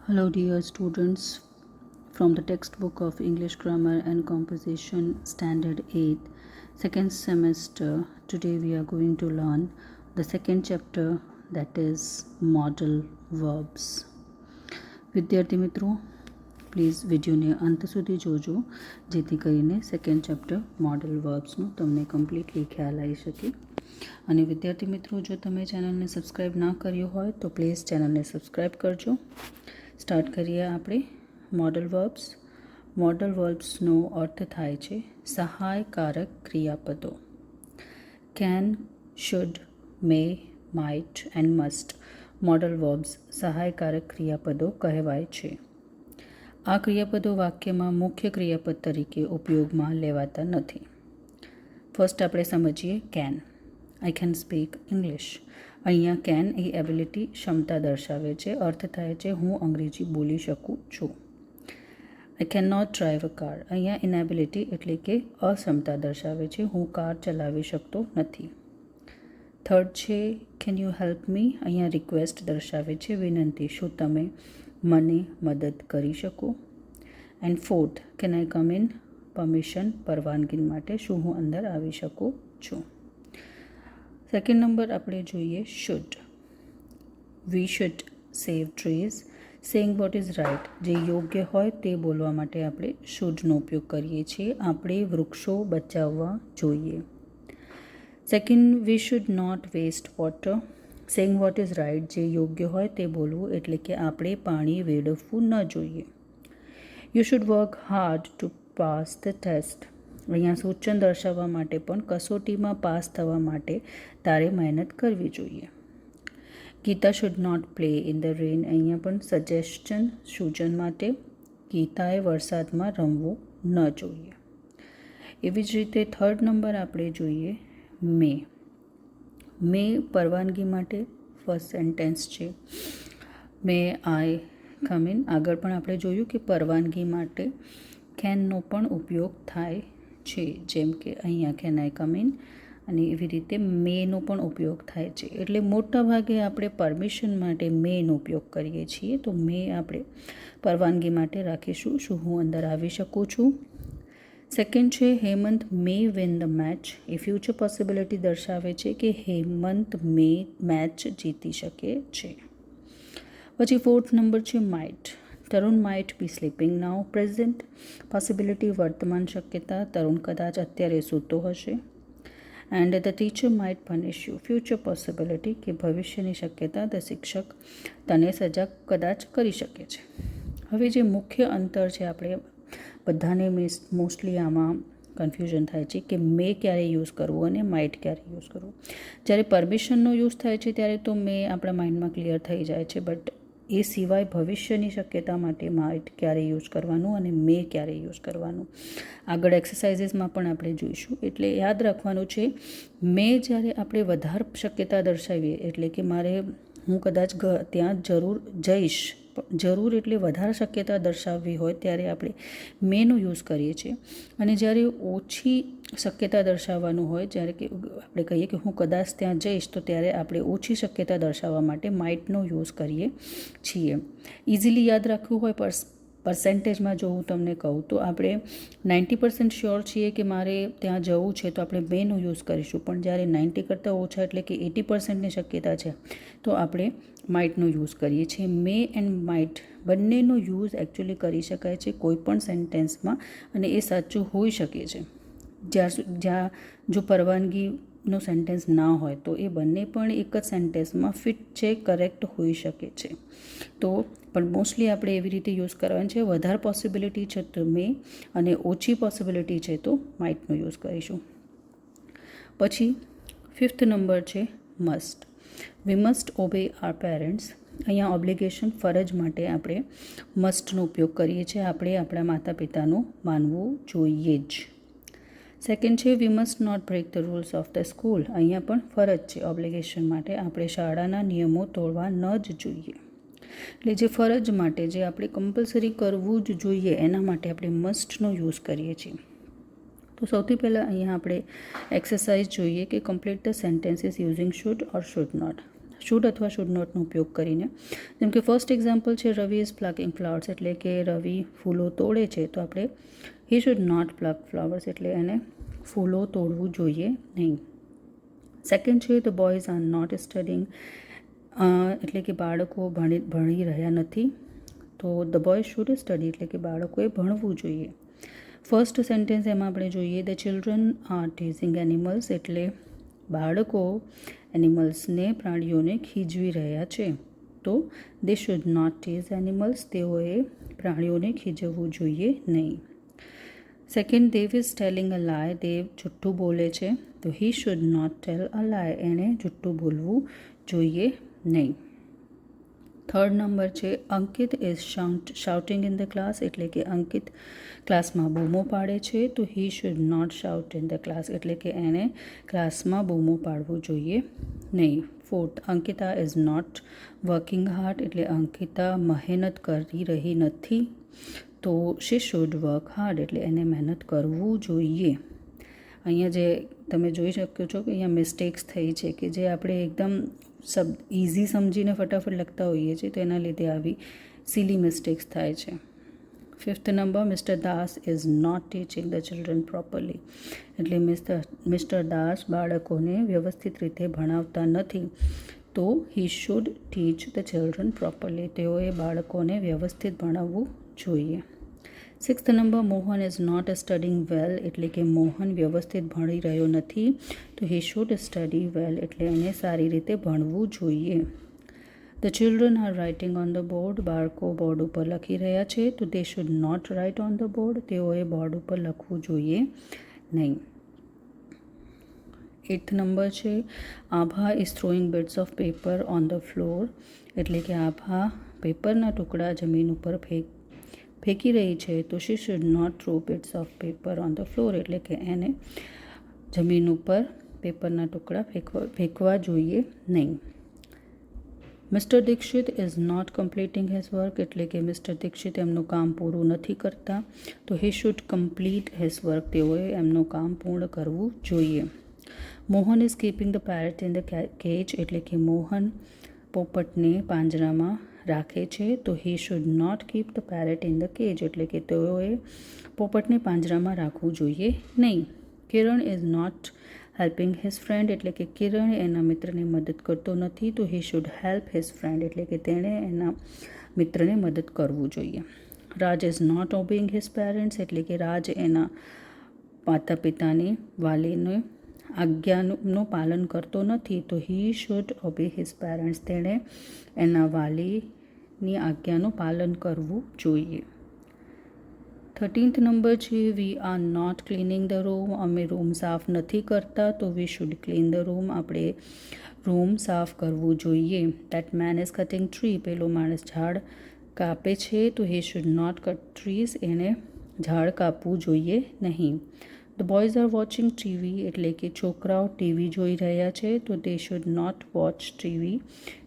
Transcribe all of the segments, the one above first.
Hello, dear students. From the textbook of English Grammar and Composition, Standard 8, second semester, today we are going to learn the second chapter, that is modal verbs. વિદ્યાર્થી મિત્રો, please વિડીયોને અંત સુધી જોજો જેથી કરીને second chapter model વર્બ્સનું તમને completely ખ્યાલ આવી શકે. અને વિદ્યાર્થી મિત્રો, જો તમે ચેનલને સબસ્ક્રાઈબ ના કર્યું હોય તો પ્લીઝ ચેનલને સબસ્ક્રાઈબ કરજો. સ્ટાર્ટ કરીએ આપણે મોડલ વર્બ્સ. મોડલ વર્બ્સનો અર્થ થાય છે સહાયકારક ક્રિયાપદો. Can, should, may, might and must modal verbs સહાયકારક ક્રિયાપદો કહેવાય છે. આ ક્રિયાપદો વાક્યમાં મુખ્ય ક્રિયાપદ તરીકે ઉપયોગમાં લેવાતા નથી. ફર્સ્ટ આપણે સમજીએ can. I can speak English. અહીંયા કેન એ એબિલિટી ક્ષમતા દર્શાવે છે. અર્થ થાય છે હું અંગ્રેજી બોલી શકું છું. I can not drive a car. અહીંયા ઇનેબિલિટી એટલે કે અક્ષમતા દર્શાવે છે હું કાર ચલાવી શકતો નથી. થર્ડ છે કેન યુ હેલ્પ મી. અહીંયા રિક્વેસ્ટ દર્શાવે છે વિનંતી, શું તમે મને મદદ કરી શકો. And fourth, can I come in. Permission, પરવાનગી માટે, શું હું અંદર આવી શકું છું. સેકન્ડ નંબર આપણે જોઈએ should. We should save trees. Saying what is right. જે યોગ્ય હોય તે બોલવા માટે આપણે શુડનો ઉપયોગ કરીએ છીએ. આપણે વૃક્ષો બચાવવા જોઈએ. Second, we should not waste water. Saying what is right. જે યોગ્ય હોય તે બોલવું એટલે કે આપણે પાણી વેડફવું ન જોઈએ. You should work hard to pass the test. અહીંયા સૂચન દર્શાવવા માટે પણ કસોટીમાં પાસ થવા માટે તારે મહેનત કરવી જોઈએ. Gita should not play in the rain. અહીંયા પણ સજેશન સૂચન માટે ગીતાએ વરસાદમાં રમવું ન જોઈએ. એવી જ રીતે થર્ડ નંબર આપણે જોઈએ મે. મે પરવાનગી માટે ફર્સ્ટ સેન્ટેન્સ છે. મે આઈ કમ ઇન. આગળ પણ આપણે જોયું કે પરવાનગી માટે કેનનો પણ ઉપયોગ થાય છે. જેમ કે અહીંયા કેન આઈ કમ ઇન અને એવી રીતે મેનો પણ ઉપયોગ થાય છે. એટલે મોટા ભાગે આપણે પરમિશન માટે મેનો ઉપયોગ કરીએ છીએ. તો મે આપણે પરવાનગી માટે રાખીશું, શું હું અંદર આવી શકું છું. સેકન્ડ છે Hemant may win the match. એ ફ્યુચર પોસિબિલિટી દર્શાવે છે કે હેમંત મે મેચ જીતી શકે છે. પછી ફોર્થ નંબર છે might. Tarun might be sleeping now. Present possibility વર્તમાન શક્યતા, તરુણ કદાચ અત્યારે સૂતો હશે. And the teacher might પનિશ you. Future possibility કે ભવિષ્યની શક્યતા, ધ શિક્ષક તને સજા કદાચ કરી શકે છે. હવે જે મુખ્ય અંતર છે, આપણે બધાને મોસ્ટલી આમાં કન્ફ્યુઝન થાય છે કે મે ક્યારે યુઝ કરવું અને માઇટ ક્યારે યુઝ કરવું. જ્યારે પરમિશનનો યુઝ થાય છે ત્યારે તો મે આપણા માઇન્ડમાં ક્લિયર થઈ જાય છે, બટ એ સિવાય ભવિષ્યની શક્યતા માટે માઇટ ક્યારે યુઝ કરવાનું અને મે ક્યારે યુઝ કરવાનું આગળ એક્સરસાઇઝીસમાં પણ આપણે જોઈશું. એટલે યાદ રાખવાનું છે મે જ્યારે આપણે વધારે શક્યતા દર્શાવીએ એટલે કે હું કદાચ ત્યાં જરૂર જઈશ, જરૂર એટલે વધારે શક્યતા દર્શાવવી હોય ત્યારે આપણે મેનો યુઝ કરીએ છીએ. અને જ્યારે ઓછી શક્યતા દર્શાવવાનું હોય, જ્યારે કે આપણે કહીએ કે હું કદાચ ત્યાં જઈશ, તો ત્યારે આપણે ઓછી શક્યતા દર્શાવવા માટે માઇટનો યુઝ કરીએ છીએ. ઇઝીલી યાદ રાખવું હોય પર્સેન્ટેજમાં જો હું તમને કહું તો આપણે 90% શ્યોર છીએ કે મારે ત્યાં જવું છે તો આપણે મેનો યુઝ કરીશું. પણ જ્યારે 90 કરતાં ઓછા એટલે કે 80%ની શક્યતા છે તો આપણે માઇટનો યુઝ કરીએ છીએ. મે એન્ડ માઇટ બંનેનો યુઝ એકચ્યુઅલી કરી શકાય છે કોઈ પણ સેન્ટેન્સમાં અને એ સાચું હોઈ શકે છે. જ્યાં જો પરવાનગીનો સેન્ટેન્સ ના હોય તો એ બંને પણ એક જ સેન્ટેન્સમાં ફિટ છે, કરેક્ટ હોઈ શકે છે. તો પણ મોસ્ટલી આપણે એવી રીતે યુઝ કરવાનું છે. વધારે પોસિબિલિટી છે તો મે અને ઓછી પોસિબિલિટી છે તો માઇટનો યુઝ કરીશું. પછી ફિફ્થ નંબર છે must. We must obey our parents. અહીંયા ઓબ્લિગેશન ફરજ માટે આપણે મસ્ટનો ઉપયોગ કરીએ છીએ. આપણે આપણા માતા પિતાનું માનવું જોઈએ જ. સેકન્ડ છે we must not break the rules of the school. અહીંયા પણ ફરજ છે ઓબ્લિગેશન માટે, આપણે શાળાના નિયમો તોડવા ન જ જોઈએ. એટલે જે ફરજ માટે જે આપણે કમ્પલસરી કરવું જ જોઈએ એના માટે આપણે મસ્ટનો યુઝ કરીએ છીએ. તો સૌથી પહેલાં અહીંયા આપણે એક્સરસાઇઝ જોઈએ કે complete the sentences using should or should not. Should અથવા શુડ નોટનો ઉપયોગ કરીને. જેમ કે ફર્સ્ટ એક્ઝામ્પલ છે રવિ ઇઝ પ્લકિંગ ફ્લાવર્સ, એટલે કે રવિ ફૂલો તોડે છે, તો આપણે he should not pluck flowers, એટલે એને ફૂલો તોડવું જોઈએ નહીં. સેકન્ડ છે the boys are not studying, એટલે કે બાળકો ભણી રહ્યા નથી, તો ધ બોય શુડ સ્ટડી, એટલે કે બાળકોએ ભણવું જોઈએ. ફર્સ્ટ સેન્ટેન્સ એમાં આપણે જોઈએ the children are teasing animals, એટલે બાળકો એનિમલ્સને પ્રાણીઓને ખીજવી રહ્યા છે, તો they should not tease animals, તેઓએ પ્રાણીઓને ખીજવવું જોઈએ નહીં. Second Dev is telling a lie, Dev જુઠ્ઠું બોલે છે, તો he should not tell a લાય, એણે જુઠ્ઠું બોલવું જોઈએ નહીં. થર્ડ નંબર છે Ankit is shouting in the class, એટલે કે અંકિત ક્લાસમાં બૂમો પાડે છે, તો he should not shout in the class, એટલે કે એણે ક્લાસમાં બૂમો પાડવું જોઈએ નહીં. Fourth Ankita is not working hard, એટલે અંકિતા મહેનત કરી રહી નથી, તો શી શુડ વર્ક હાર્ડ, એટલે એને મહેનત કરવું જોઈએ. અહીંયા જે તમે જોઈ શકો છો કે અહીંયા મિસ્ટેક્સ થઈ છે કે જે આપણે એકદમ ઇઝી સમજીને ફટાફટ લખતા હોઈએ છીએ, તો એના લીધે આવી સિલી મિસ્ટેક્સ થાય છે. Fifth number mister Das is not teaching the children properly, એટલે મિસ્ટર દાસ બાળકોને વ્યવસ્થિત રીતે ભણાવતા નથી, તો he should teach the children properly, તેઓએ બાળકોને વ્યવસ્થિત ભણાવવું જોઈએ. Sixth number Mohan is not studying well, એટલે કે મોહન વ્યવસ્થિત ભણી રહ્યો નથી, તો હી શુડ સ્ટડી વેલ, એટલે એને સારી રીતે ભણવું જોઈએ. The children are writing on the board, બાળકો બોર્ડ ઉપર લખી રહ્યા છે, તો they should not write on the board, તેઓએ બોર્ડ ઉપર લખવું જોઈએ નહીં. એઇથ નંબર છે Abha is throwing bits of paper on the floor, એટલે કે આભા પેપરના ટુકડા જમીન ઉપર ફેંકી રહી છે, તો she should not throw bits of paper on the floor, એટલે કે એને જમીન ઉપર પેપરના ટુકડા ફેંકવા જોઈએ નહીં. Mister Dikshit is not completing his work, એટલે કે મિસ્ટર દીક્ષિત એમનું કામ પૂરું નથી કરતા, તો he should complete his work, તેઓએ એમનું કામ પૂર્ણ કરવું જોઈએ. Mohan is keeping the parrot in the cage, એટલે કે મોહન પોપટને પાંજરામાં રાખે છે, તો he should not keep the parrot in the cage, એટલે કે તેઓએ પોપટને પાંજરામાં રાખવું જોઈએ નહીં. Kiran is not helping his friend, એટલે કે કિરણ એના મિત્રને મદદ કરતો નથી, તો he should help his friend, એટલે કે તેણે એના મિત્રને મદદ કરવું જોઈએ. Raj is not obeying his parents, એટલે કે રાજ એના માતા પિતાની વાલીને આજ્ઞાનું પાલન કરતો નથી, તો he should obey his parents, તેણે એના વાલીની આજ્ઞાનું પાલન કરવું જોઈએ. 13th નંબર છે we are not cleaning the room, અમે રૂમ સાફ નથી કરતા, તો we should clean the room, આપણે રૂમ સાફ કરવું જોઈએ. That man is cutting tree, પેલો માણસ ઝાડ કાપે છે, તો he should not cut trees, એને ઝાડ કાપવું જોઈએ નહીં. The boys are watching TV, એટલે કે છોકરાઓ ટીવી જોઈ રહ્યા છે, તો they should not watch TV,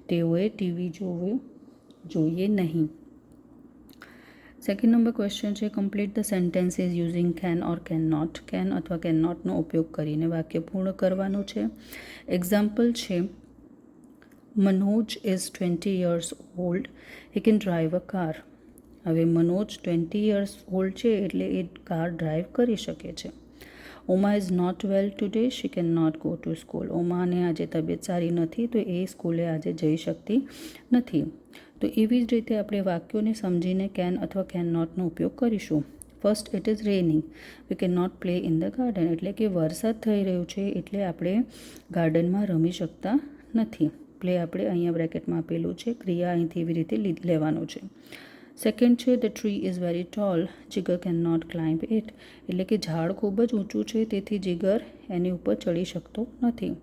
તેઓએ ટીવી જોવું જોઈએ નહીં. સેકન્ડ નંબર ક્વેશ્ચન છે complete the sentences using can or can not, can અથવા કેન નોટનો ઉપયોગ કરીને વાક્ય પૂર્ણ કરવાનું છે. એક્ઝામ્પલ છે Manoj is 20 years old, he can drive a car. હવે મનોજ 20 years old છે એટલે એ કાર ડ્રાઈવ કરી શકે છે. Uma is not well today, she can not go to school. ઉમાને આજે તબિયત સારી નથી, તો એ સ્કૂલે આજે જઈ શકતી નથી. તો એવી જ રીતે આપણે વાક્યોને સમજીને કેન અથવા કેન નોટનો ઉપયોગ કરીશું. First it is raining, we can not play in the garden, એટલે કે વરસાદ થઈ રહ્યો છે એટલે આપણે ગાર્ડનમાં રમી શકતા નથી. પ્લે આપણે અહીંયા બ્રેકેટમાં આપેલું છે, ક્રિયા અહીંથી એવી રીતે લેવાનું છે. સેકન્ડ છે the tree is very tall, Jigar can not climb it, એટલે કે ઝાડ ખૂબ જ ઊંચું છે તેથી જીગર એની ઉપર ચડી શકતો નથી.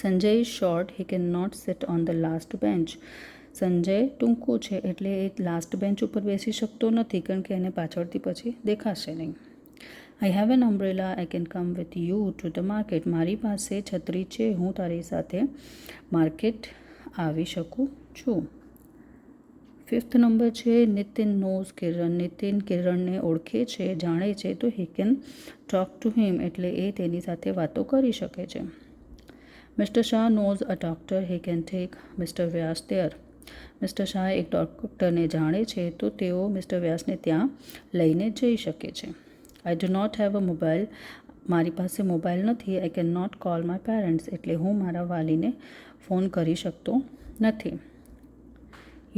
Sanjay is short, he can not sit on the last bench. Sanjay ટૂંકો છે એટલે એ લાસ્ટ બેન્ચ ઉપર બેસી શકતો નથી કારણ કે એને પાછળથી પછી દેખાશે નહીં. I have an umbrella, I can come with you to the market. મારી પાસે છત્રી છે, હું તારી સાથે માર્કેટ આવી શકું છું. ફિફ્થ નંબર છે નિતિન નોઝ કિરણ, નિતિન કિરણને ઓળખે છે, જાણે છે, તો he can talk to him, એટલે એ તેની સાથે વાતો કરી શકે છે. Mr. Shah knows a doctor. He can take Mr. Vyas there. Mister Shah એક ડૉક્ટરને જાણે છે તો તેઓ મિસ્ટર વ્યાસને ત્યાં લઈને જઈ શકે છે. I do not have a mobile. મારી પાસે મોબાઈલ નથી. I can not call my parents. એટલે હું મારા વાલીને ફોન કરી શકતો નથી.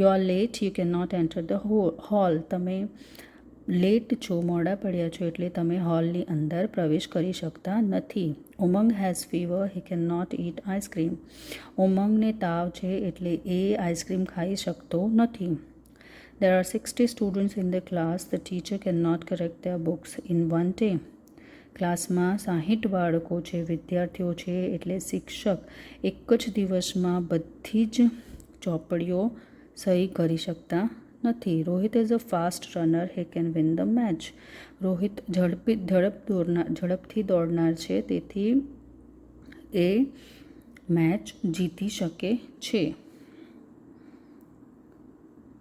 You are late. You can not enter the hall. તમે લેટ છો, મોડા પડ્યા છો, એટલે તમે હોલની અંદર પ્રવેશ કરી શકતા નથી. Umang has fever. He can not eat ice cream. ઉમંગને તાવ છે એટલે એ આઈસ્ક્રીમ ખાઈ શકતો નથી. There are 60 students in the class. The teacher cannot correct their books in one day. ક્લાસમાં 60 બાળકો છે, વિદ્યાર્થીઓ છે, એટલે શિક્ષક એક જ દિવસમાં બધી જ ચોપડીઓ સહી કરી શકતા નથી. Rohit is a fast runner. He can win the match. Rohit ઝડપથી દોડનાર છે, તેથી એ મેચ જીતી શકે છે.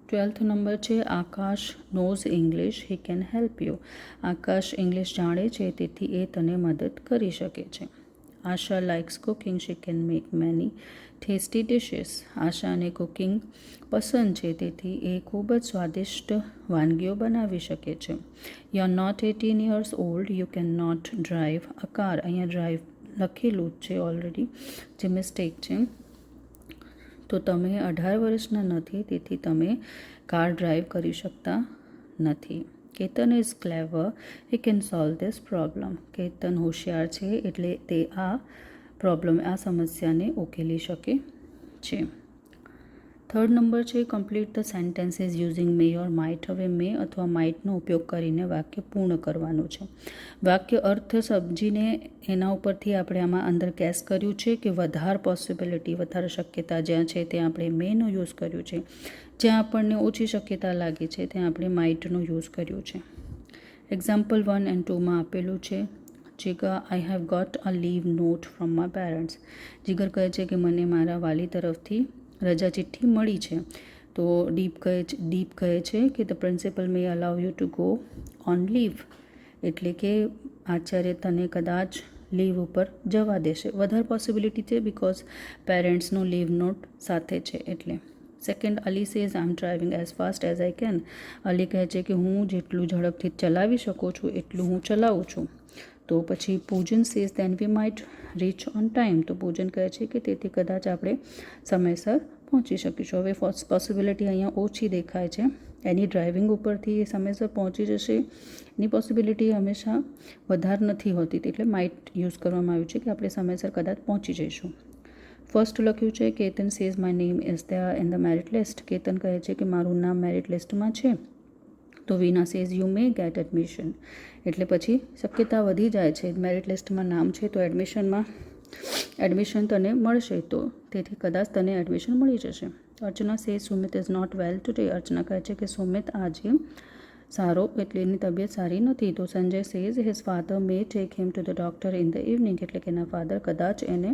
12th નંબર છે Akash knows English. He can help you. Akash English જાણે છે, તેથી એ તને મદદ કરી શકે છે. Asha likes cooking. She can make many tasty dishes. આશાને કુકિંગ પસંદ છે, તેથી એ ખૂબ જ સ્વાદિષ્ટ વાનગીઓ બનાવી શકે છે. You are not 18 years old. You can not drive a car. અહીંયા ડ્રાઈવ લખેલું જ છે ઓલરેડી, જે મિસ્ટેક છે. તો તમે 18 વર્ષના નથી, તેથી તમે કાર ડ્રાઈવ કરી શકતા નથી. Ketan is clever. He can solve this problem. Ketan હોશિયાર છે, એટલે તે આ સમસ્યાને ઉકેલી શકે છે. 3rd નંબર છે complete the sentences using May or might. હવે મે અથવા માઇટનો ઉપયોગ કરીને વાક્ય પૂર્ણ કરવાનું છે. વાક્ય અર્થ સમજીને એના ઉપરથી આપણે આમાં અંદર ગેસ કર્યું છે કે વધારે પોસિબિલિટી, વધારે શક્યતા જ્યાં છે ત્યાં આપણે મેનો યુઝ કર્યું છે. જ્યાં આપણને ઓછી શક્યતા લાગી છે ત્યાં આપણે માઇટનો યુઝ કર્યું છે. એક્ઝામ્પલ 1 and 2માં આપેલું છે. Jigar, I have got a leave note from my parents. Jigar કહે છે કે મને મારા વાલી તરફથી રજા ચિઠ્ઠી મળી છે. તો દીપ કહે છે કે the principal may allow you to go on leave. એટલે કે આચાર્ય તને કદાચ લીવ ઉપર જવા દેશે. વધારે પોસિબિલિટી છે બિકોઝ પેરેન્ટ્સનો લીવ નોટ સાથે છે એટલે. Second, Ali says I am driving as fast as I can. Ali કહે છે કે હું જેટલું ઝડપથી ચલાવી શકું છું એટલું હું ચલાવું છું. તો પછી Pujan says then we might reach on time. તો પૂજન કહે છે કે તેથી કદાચ આપણે સમયસર પહોંચી શકીશું. હવે પોસિબિલિટી અહીંયા ઓછી દેખાય છે. એની ડ્રાઇવિંગ ઉપરથી એ સમયસર પહોંચી જશે એની પોસિબિલિટી હંમેશા વધારે નથી હોતી, એટલે માઇટ યુઝ કરવામાં આવ્યું છે કે આપણે સમયસર કદાચ પહોંચી જઈશું. ફર્સ્ટ લખ્યું છે Ketan says my name is there in the merit list. Ketan કહે છે કે મારું નામ મેરિટ લિસ્ટમાં છે. તો Vina says you may get admission. એટલે પછી શક્યતા વધી જાય છે. મેરિટ લિસ્ટમાં નામ છે તો એડમિશન તને મળશે, તો તેથી કદાચ તને એડમિશન મળી જશે. Archana says Sumit is not well today. Archana કહે છે કે સુમિત આજે એટલે એની તબિયત સારી નથી. તો Sanjay says his father may take him to the doctor in the evening. એટલે કે એના ફાધર કદાચ એને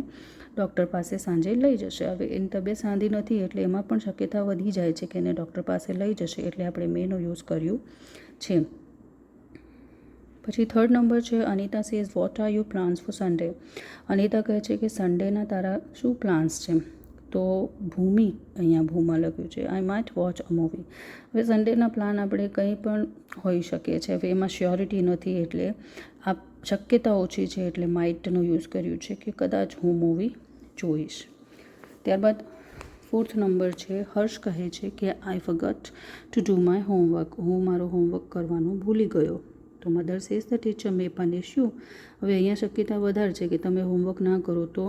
ડૉક્ટર પાસે સાંજે લઈ જશે. હવે એની તબિયત સારી નથી એટલે એમાં પણ શક્યતા વધી જાય છે કે એને ડૉક્ટર પાસે લઈ જશે, એટલે આપણે મેનો યુઝ કર્યું છે. પછી 3rd નંબર છે Anita says what are your plans for Sunday. Anita કહે છે કે સન્ડેના તારા શું પ્લાન્સ છે. તો ભૂમાં લખ્યું છે I might watch a movie. હવે સન્ડેના પ્લાન આપણે કંઈ પણ હોઈ શકે છે. હવે એમાં શ્યોરિટી નથી એટલે આ શક્યતા ઓછી છે એટલે માઇટનો યુઝ કર્યું છે કે કદાચ હું મૂવી જોઈશ. ત્યારબાદ 4th નંબર છે હર્ષ કહે છે કે I forgot to do my homework. હું મારો હોમવર્ક કરવાનું ભૂલી ગયો. તો mother says the teacher may punish you. હવે અહીંયા શક્યતા વધારે છે કે તમે હોમવર્ક ના કરો તો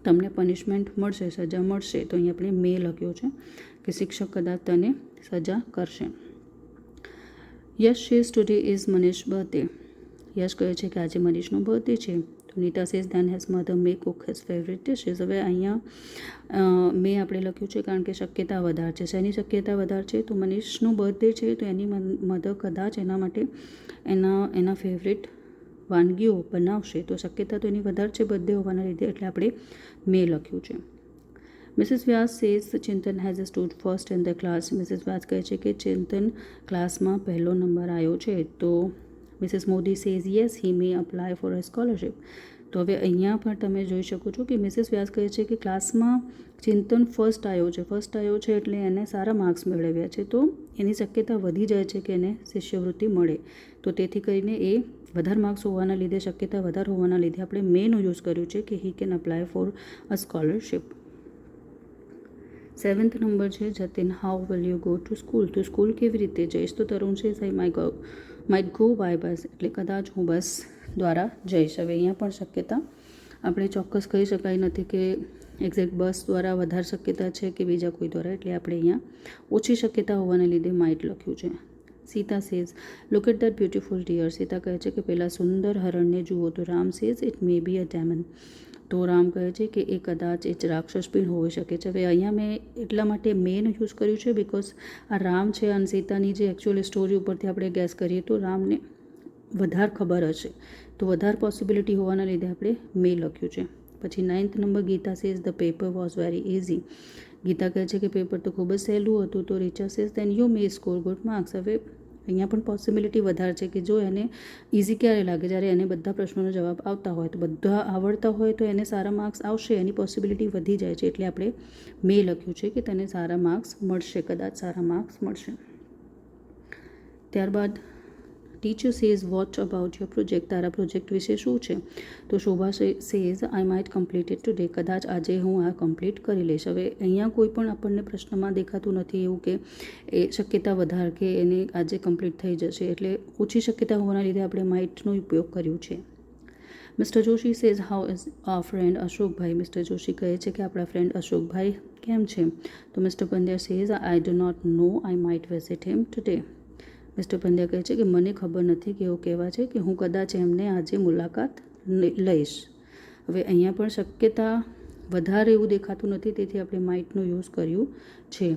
તમને પનિશમેન્ટ મળશે, સજા મળશે. તો અહીંયા આપણે મે લખ્યો છે કે શિક્ષક કદાચ તને સજા કરશે. Yash says today is Manish birthday. Yash કહે છે કે આજે મનીષનો બર્થડે છે. તો Nita says then has mother may cook his favourite dishes. હવે અહીંયા મેં આપણે લખ્યું છે કારણ કે શક્યતા વધારે છે. શેની શક્યતા વધારે છે? તો મનીષનો બર્થડે છે તો એની મધર કદાચ એના માટે એના ફેવરેટ વાનગીઓ બનાવશે. તો શક્યતા તો એની વધારે છે બર્થડે હોવાના લીધે, એટલે આપણે મેં લખ્યું છે. Mrs Vyas says Chintan has stood first in the class. Mrs Vyas કહે છે કે ચિંતન ક્લાસમાં પહેલો નંબર આવ્યો છે. તો Mrs Modi says yes he may apply for a scholarship. તો હવે અહીંયા પણ તમે જોઈ શકો છો કે મિસિસ વ્યાસ કહે છે કે ક્લાસમાં ચિંતન ફર્સ્ટ આવ્યો છે એટલે એને સારા માર્ક્સ મેળવ્યા છે, તો એની શક્યતા વધી જાય છે કે એને શિષ્યવૃત્તિ મળે. તો તેથી કરીને એ વધારે માર્ક્સ હોવાના લીધે, શક્યતા વધારે હોવાના લીધે આપણે મેનો યુઝ કર્યું છે કે he can apply for a scholarship. 7th number છે Jatin, how will you go to school? તો સ્કૂલ કેવી રીતે જઈશ? તો તરુણ છે I might go by bus, એટલે કદાચ હું બસ દ્વારા જઈશ. હવે અહીંયા પણ શક્યતા આપણે ચોક્કસ કહી શકાય નથી કે એક્ઝેક્ટ બસ દ્વારા વધારે શક્યતા છે કે બીજા કોઈ દ્વારા, એટલે આપણે અહીંયા ઓછી શક્યતા હોવાને લીધે માઇટ લખ્યું છે. Sita says look at that beautiful deer. Sita કહે છે કે પહેલાં સુંદર હરણને જુઓ. તો Ram says it may be a demon. તો રામ કહે છે કે એ કદાચ એ રાક્ષસ પણ હોઈ શકે છે. હવે અહીંયા મેં એટલા માટે મેન યુઝ કર્યું છે બિકોઝ આ રામ છે અને સીતાની જે એકચ્યુઅલી સ્ટોરી ઉપરથી આપણે ગેસ કરીએ તો રામને વધારે ખબર હશે, તો વધારે પોસિબિલિટી હોવાના લીધે આપણે મે લખ્યું છે. પછી 9th number Gita says the paper was very easy. Gita કહે છે કે પેપર તો ખૂબ જ સહેલું હતું. તો Richa says then you may score good marks. હવે અહીંયા પણ પોસિબિલિટી વધારે છે કે જો એને ઇઝી ક્યારે લાગે, જ્યારે એને બધા પ્રશ્નોનો જવાબ આવતા હોય, તો બધા આવડતા હોય તો એને સારા માર્ક્સ આવશે, એની પોસિબિલિટી વધી જાય છે. એટલે આપણે મે લખ્યું છે કે તેને સારા માર્ક્સ મળશે, કદાચ સારા માર્ક્સ મળશે. ત્યારબાદ teacher says what about your project. તારા પ્રોજેક્ટ વિશે શું છે? તો Shobha says I might complete it today. કદાચ આજે હું આ કમ્પ્લીટ કરી લઈશ. હવે અહીંયા કોઈ પણ આપણને પ્રશ્નમાં દેખાતું નથી એવું કે એ શક્યતા વધારે કે એને આજે કમ્પ્લીટ થઈ જશે, એટલે ઓછી શક્યતા હોવાના લીધે આપણે માઇટનો ઉપયોગ કર્યો છે. Mister Joshi says how is a friend Ashokbhai. Mister Joshi કહે છે કે આપણા ફ્રેન્ડ અશોકભાઈ કેમ છે? તો mister Pandya says I do not know, I might visit him today. Mister Pandya કહે છે કે મને ખબર નથી કે એવું કહેવા છે કે હું કદાચ એમને આજે મુલાકાત લઈશ. હવે અહીંયા પણ શક્યતા વધારે એવું દેખાતું નથી, તેથી આપણે માઇટનો યુઝ કર્યું છે.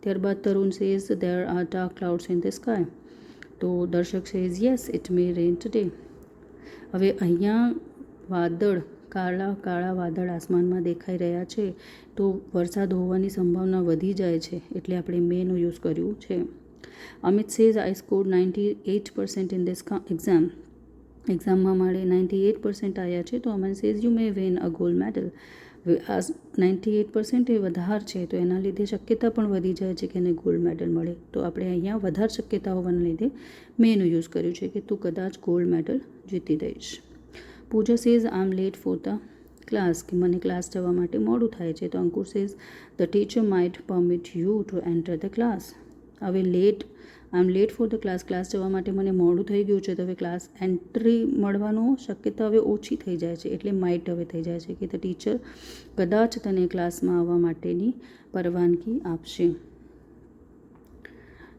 ત્યારબાદ Tarun says there are dark clouds in the sky. તો Darshak says yes it may rain today. હવે અહીંયા વાદળ, કાળા વાદળ આસમાનમાં દેખાઈ રહ્યા છે, તો વરસાદ હોવાની સંભાવના વધી જાય છે, એટલે આપણે મેનો યુઝ કર્યું છે. Amit says I scored 98% in this exam. એક્ઝામમાં મારે 98% આવ્યા છે. તો Amit says you May win a gold medal. આ 98% એ વધારે છે, તો એના લીધે શક્યતા પણ વધી જાય છે કે એને ગોલ્ડ મેડલ મળે. તો આપણે અહીંયા વધારે શક્યતા હોવાના લીધે મેનું યુઝ કર્યું છે કે તું કદાચ ગોલ્ડ મેડલ જીતી દઈશ. Puja says I am late for the class. કે મને ક્લાસ જવા માટે મોડું થાય છે. તો Ankur says the teacher might permit you to enter the class. હવે I am late for the class જવા માટે મને મોડું થઈ ગયું છે, તો હવે ક્લાસ એન્ટ્રી મળવાનો શક્યતા હવે ઓછી થઈ જાય છે, એટલે માઇટ હવે થઈ જાય છે કે ધ ટીચર કદાચ તને ક્લાસમાં આવવા માટેની પરવાનગી આપશે.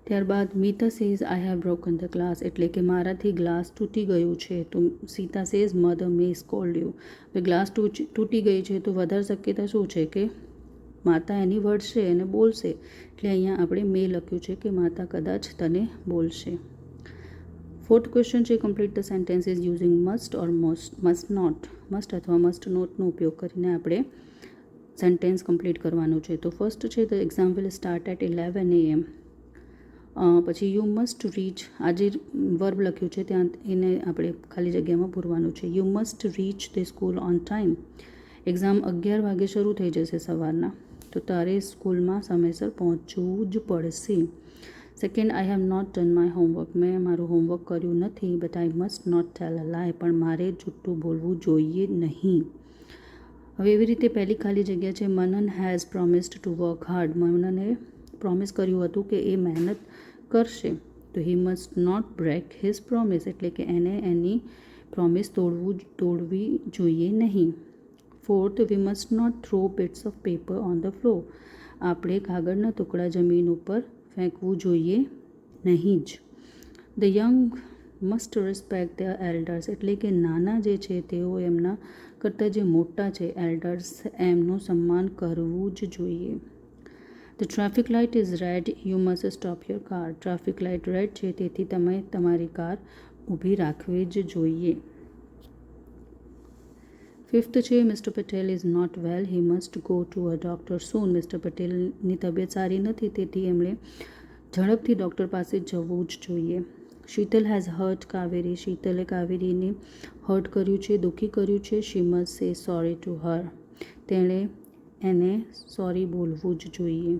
ત્યારબાદ Meeta says I have broken the glass. એટલે કે મારાથી ગ્લાસ તૂટી ગયું છે. તો Sita says mother May scold you. હવે ગ્લાસ તૂટી ગઈ છે, તો વધારે શક્યતા શું છે કે માતા એની વળશે અને બોલશે, એટલે અહીંયા આપણે મે લખ્યું છે કે માતા કદાચ તને બોલશે. 4th ક્વેશ્ચન છે complete the sentences using must or must not. Must અથવા મસ્ટ નોટનો ઉપયોગ કરીને આપણે સેન્ટેન્સ કમ્પ્લીટ કરવાનું છે. તો ફર્સ્ટ છે the exam will start at 11 AM. પછી યુ મસ્ટ રીચ, આ જે વર્બ લખ્યું છે ત્યાં એને આપણે ખાલી જગ્યામાં પૂરવાનું છે. You must reach the school on time. Exam 11 વાગે શરૂ થઈ જશે સવારના, તો તારે સ્કૂલમાં સમયસર પહોંચવું જ પડશે. Second, I have not done my homework. મેં મારું હોમવર્ક કર્યું નથી. But I must not tell a lie. પણ મારે જૂઠું બોલવું જોઈએ નહીં. હવે એવી રીતે પહેલી ખાલી જગ્યા છે Manan has promised to work hard. મનને પ્રોમિસ કર્યું હતું કે એ મહેનત કરશે. તો he must not break his promise. એટલે કે એને એની પ્રોમિસ તોડવી જોઈએ નહીં. Fourth, we must not throw bits of paper on the floor. આપણે કાગળના ટુકડા જમીન ઉપર ફેંકવું જોઈએ નહીં જ. The young must respect the elders. એટલે કે નાના જે છે તેઓ એમના કરતાં જે મોટા છે એલ્ડર્સ, એમનું સન્માન કરવું જ જોઈએ. The traffic light is red, you must stop your car. Traffic light red છે, તેથી તમે તમારી કાર ઊભી રાખવી જ જોઈએ. 5th છે mister Patel is not well, he must go to a doctor soon. Mister પટેલની તબિયત સારી નથી, તેથી એમણે ઝડપથી ડૉક્ટર પાસે જવું જ જોઈએ. Sheetal has hurt Kaveri. શીતલે કાવેરીને હર્ટ કર્યું છે, દુઃખી કર્યું છે. She must say sorry to her. તેણે એને સોરી બોલવું જ જોઈએ.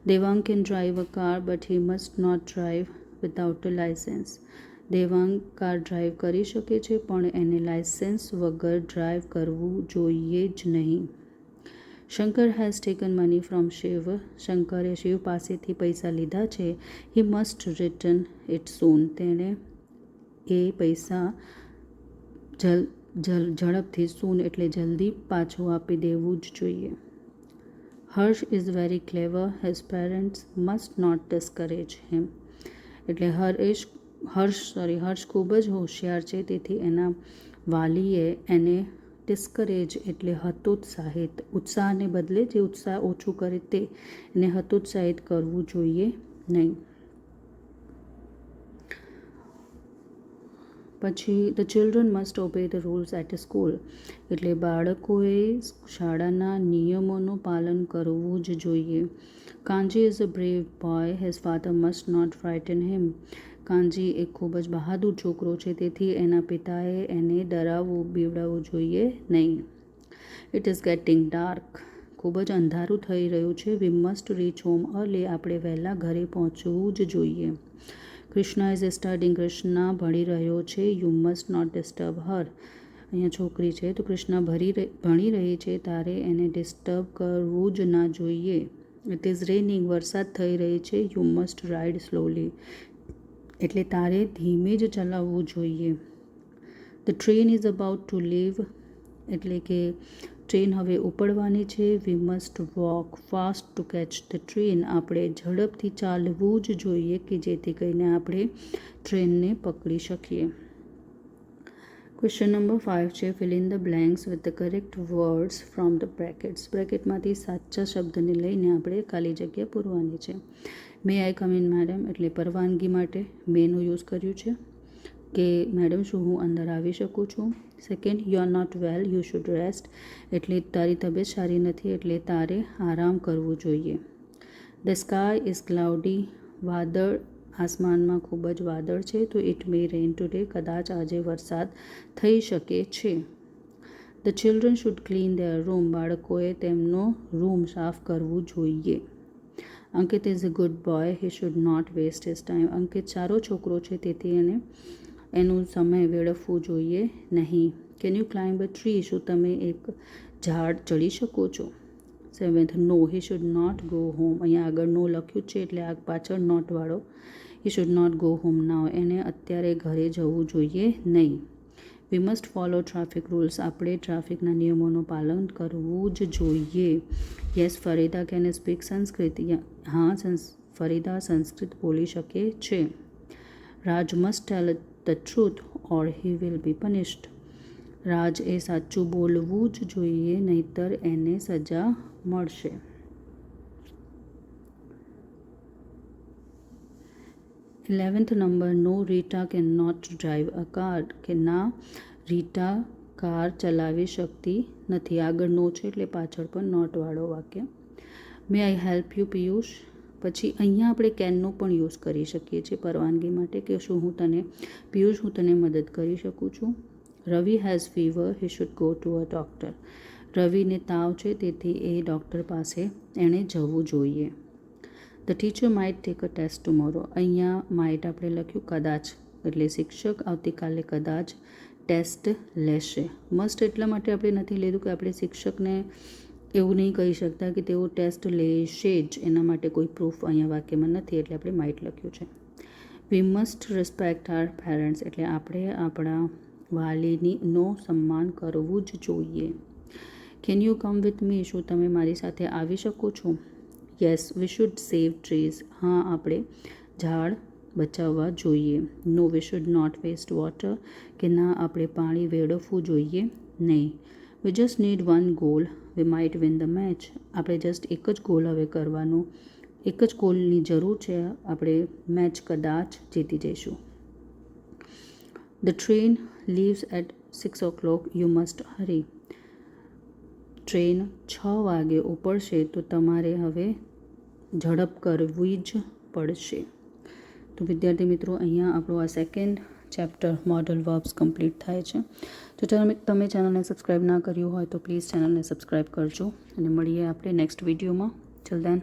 Devang can drive a car but he must not drive without a licence. Devang car drive કરી શકે છે પણ એને લાઇસન્સ વગર ડ્રાઈવ કરવું જોઈએ જ નહીં. Shankar has taken money from Shiv. શંકરે શિવ પાસેથી પૈસા લીધા છે. He must return it soon. તેણે એ પૈસા ઝડપથી સૂન એટલે જલ્દી પાછું આપી દેવું જ જોઈએ. Harsh is very clever. His parents must not discourage him. એટલે હર્ષ ખૂબ જ હોશિયાર છે, તેથી એના વાલીએ એને ડિસ્કરેજ એટલે હતોત્સાહિત, ઉત્સાહને બદલે જે ઉત્સાહ ઓછું કરે તે એને હતોત્સાહિત કરવું જોઈએ નહીં. પછી the children must obey the rules at a school. એટલે બાળકોએ શાળાના નિયમોનું પાલન કરવું જ જોઈએ. Kanji is a brave boy. His father must not frighten him. Kanji એક ખૂબ જ બહાદુર છોકરો છે, તેથી એના પિતાએ એને ડરાવવું બીવડાવવું જોઈએ નહીં. It is getting dark. ખૂબ જ અંધારું થઈ રહ્યું છે. We must reach home early. આપણે વહેલા ઘરે પહોંચવું જ જોઈએ. Krishna is studying. કૃષ્ણા ભણી રહ્યો છે. યુ મસ્ટ નોટ ડિસ્ટર્બ હર. અહીંયા છોકરી છે તો કૃષ્ણા ભણી રહી છે, તારે એને ડિસ્ટર્બ કરવું જ ના જોઈએ. It is raining. વરસાદ થઈ રહી છે. You must ride slowly. એટલે તારે ધીમે જ ચલાવવું જોઈએ. The train is about to leave. એટલે કે ટ્રેન હવે ઉપડવાની છે. We must walk fast to catch the train. આપણે ઝડપથી ચાલવું જ જોઈએ કે જેથી કરીને આપણે ટ્રેનને પકડી શકીએ. ક્વેશ્ચન નંબર 5 છે fill in the blanks with the correct words from the brackets. બ્રેકેટમાંથી સાચા શબ્દને લઈને આપણે ખાલી જગ્યા પૂરવાની છે. મે આઈ કમ ઇન મેડમ એટલે પરવાનગી માટે મેનું યુઝ કર્યું છે કે મેડમ શું હું અંદર આવી શકું છું. Second, you are not well, you should rest એટલે તારી તબિયત સારી નથી એટલે તારે આરામ કરવું જોઈએ. The sky is cloudy. વાદળ, આસમાનમાં ખૂબ જ વાદળ છે તો ઇટ મે રેન ટુડે. કદાચ આજે વરસાદ થઈ શકે છે. The children should clean their room. બાળકોએ તેમનો રૂમ સાફ કરવું જોઈએ. Ankit is a good boy. He should not waste his time. Ankit સારો છોકરો છે તેથી એને એનું સમય વેડફવું જોઈએ નહીં. Can you climb a tree. શું તમે એક ઝાડ ચડી શકો છો. Seventh, no he should not go home. અહીંયા આગળ નો લખ્યું છે એટલે આ પાછળ નોટવાળો. He should not go home now. એને અત્યારે ઘરે જવું જોઈએ નહીં. We must follow traffic rules. આપણે ટ્રાફિકના નિયમોનું પાલન કરવું જ જોઈએ. Yes, Farida can speak Sanskrit. હા, ફરીદા સંસ્કૃત બોલી શકે છે. Raj must tail the truth or he will be punished. Raj એ સાચું બોલવું જ જોઈએ નહીંતર એને સજા મળશે. 11th number, no Rita can not drive a car. કે ના, રીટા કાર ચલાવી શકતી નથી. આગળ નો છે એટલે પાછળ પણ નોટવાળો વાક્ય. મે આઈ હેલ્પ યુ પિયુષ. પછી અહીંયા આપણે કેનનો પણ યુઝ કરી શકીએ છીએ પરવાનગી માટે કે શું હું તને પિયુષ હું તને મદદ કરી શકું છું. Ravi has fever. He should go to a doctor. રવિને તાવ છે તેથી એ ડૉક્ટર પાસે એણે જવું જોઈએ. The teacher might take a test tomorrow. અહીંયા માઇટ આપણે લખ્યું કદાચ એટલે શિક્ષક આવતીકાલે કદાચ ટેસ્ટ લેશે. મસ્ટ એટલા માટે આપણે નથી લીધું કે આપણે શિક્ષકને એવું નહીં કહી શકતા કે તેઓ ટેસ્ટ લેશે જ, એના માટે કોઈ પ્રૂફ અહીંયા વાક્યમાં નથી એટલે આપણે માઇટ લખ્યું છે. We must respect our parents એટલે આપણે આપણા વાલીનો સન્માન કરવું જ જોઈએ. Can you come with me. શું તમે મારી સાથે આવી શકો છો. Yes, we should save trees. હા, આપણે ઝાડ બચાવવા જોઈએ. No, we should not waste water. કે ના, આપણે પાણી વેડફવું જોઈએ નહીં. We just need one goal. We might win the match. આપણે જસ્ટ એક જ ગોલ હવે કરવાનો, એક જ ગોલની જરૂર છે. આપણે મેચ કદાચ જીતી જઈશું. The train leaves at 6 o'clock. You must hurry. Train 6 વાગે ઉપડશે તો તમારે હવે ઝડપ કરવી જ પડશે. તો વિદ્યાર્થી મિત્રો અહીંયા આપણો આ second chapter model verbs complete થાય છે. તો તમે ચેનલને સબસ્ક્રાઈબ ના કર્યું હોય તો પ્લીઝ ચેનલને સબસ્ક્રાઈબ કરજો અને મળીએ આપણે નેક્સ્ટ વિડીયોમાં. Till then.